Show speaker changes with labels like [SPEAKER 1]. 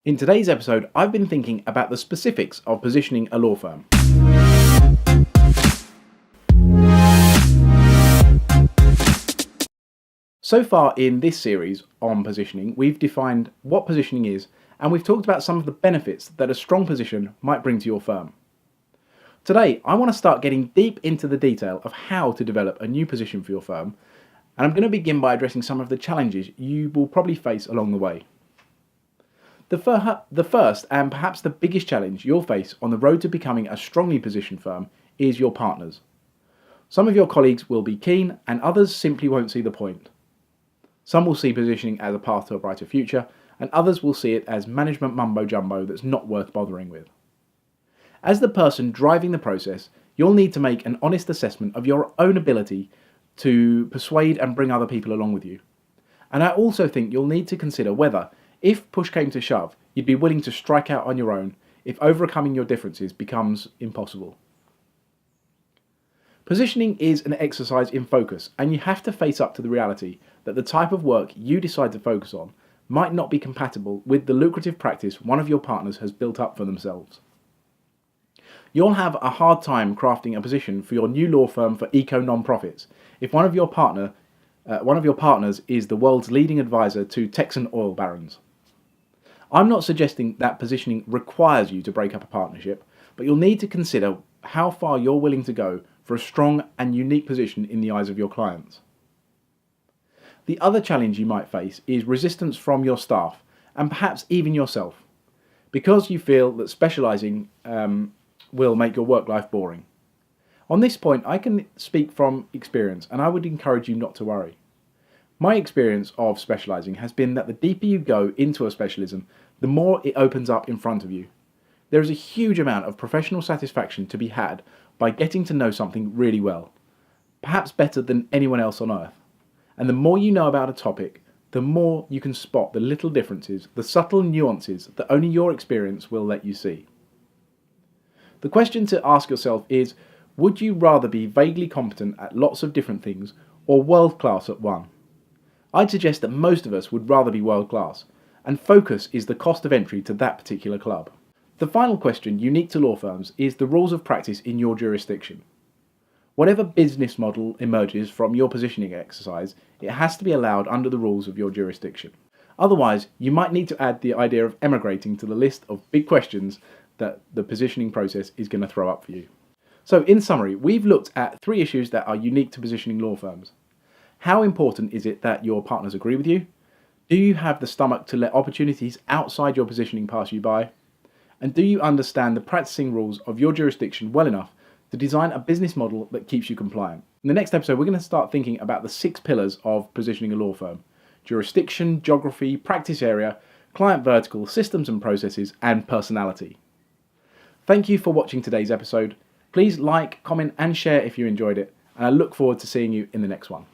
[SPEAKER 1] In today's episode, I've been thinking about the specifics of positioning a law firm. So far in this series on positioning, we've defined what positioning is, and we've talked about some of the benefits that a strong position might bring to your firm. Today, I want to start getting deep into the detail of how to develop a new position for your firm, and I'm going to begin by addressing some of the challenges you will probably face along the way. The first and perhaps the biggest challenge you'll face on the road to becoming a strongly positioned firm is your partners. Some of your colleagues will be keen and others simply won't see the point. Some will see positioning as a path to a brighter future and others will see it as management mumbo jumbo that's not worth bothering with. As the person driving the process, you'll need to make an honest assessment of your own ability to persuade and bring other people along with you. And I also think you'll need to consider whether, if push came to shove, you'd be willing to strike out on your own if overcoming your differences becomes impossible. Positioning is an exercise in focus, and you have to face up to the reality that the type of work you decide to focus on might not be compatible with the lucrative practice one of your partners has built up for themselves. You'll have a hard time crafting a position for your new law firm for eco non-profits if one of your partners is the world's leading advisor to Texan oil barons. I'm not suggesting that positioning requires you to break up a partnership, but you'll need to consider how far you're willing to go for a strong and unique position in the eyes of your clients. The other challenge you might face is resistance from your staff and perhaps even yourself, because you feel that specialising will make your work life boring. On this point, I can speak from experience, and I would encourage you not to worry. My experience of specialising has been that the deeper you go into a specialism, the more it opens up in front of you. There is a huge amount of professional satisfaction to be had by getting to know something really well, perhaps better than anyone else on earth. And the more you know about a topic, the more you can spot the little differences, the subtle nuances that only your experience will let you see. The question to ask yourself is, would you rather be vaguely competent at lots of different things or world-class at one? I'd suggest that most of us would rather be world-class, and focus is the cost of entry to that particular club. The final question unique to law firms is the rules of practice in your jurisdiction. Whatever business model emerges from your positioning exercise, it has to be allowed under the rules of your jurisdiction. Otherwise, you might need to add the idea of emigrating to the list of big questions that the positioning process is going to throw up for you. So in summary, we've looked at 3 issues that are unique to positioning law firms. How important is it that your partners agree with you? Do you have the stomach to let opportunities outside your positioning pass you by? And do you understand the practicing rules of your jurisdiction well enough to design a business model that keeps you compliant? In the next episode, we're going to start thinking about the 6 pillars of positioning a law firm: jurisdiction, geography, practice area, client vertical, systems and processes, and personality. Thank you for watching today's episode. Please like, comment, and share if you enjoyed it, and I look forward to seeing you in the next one.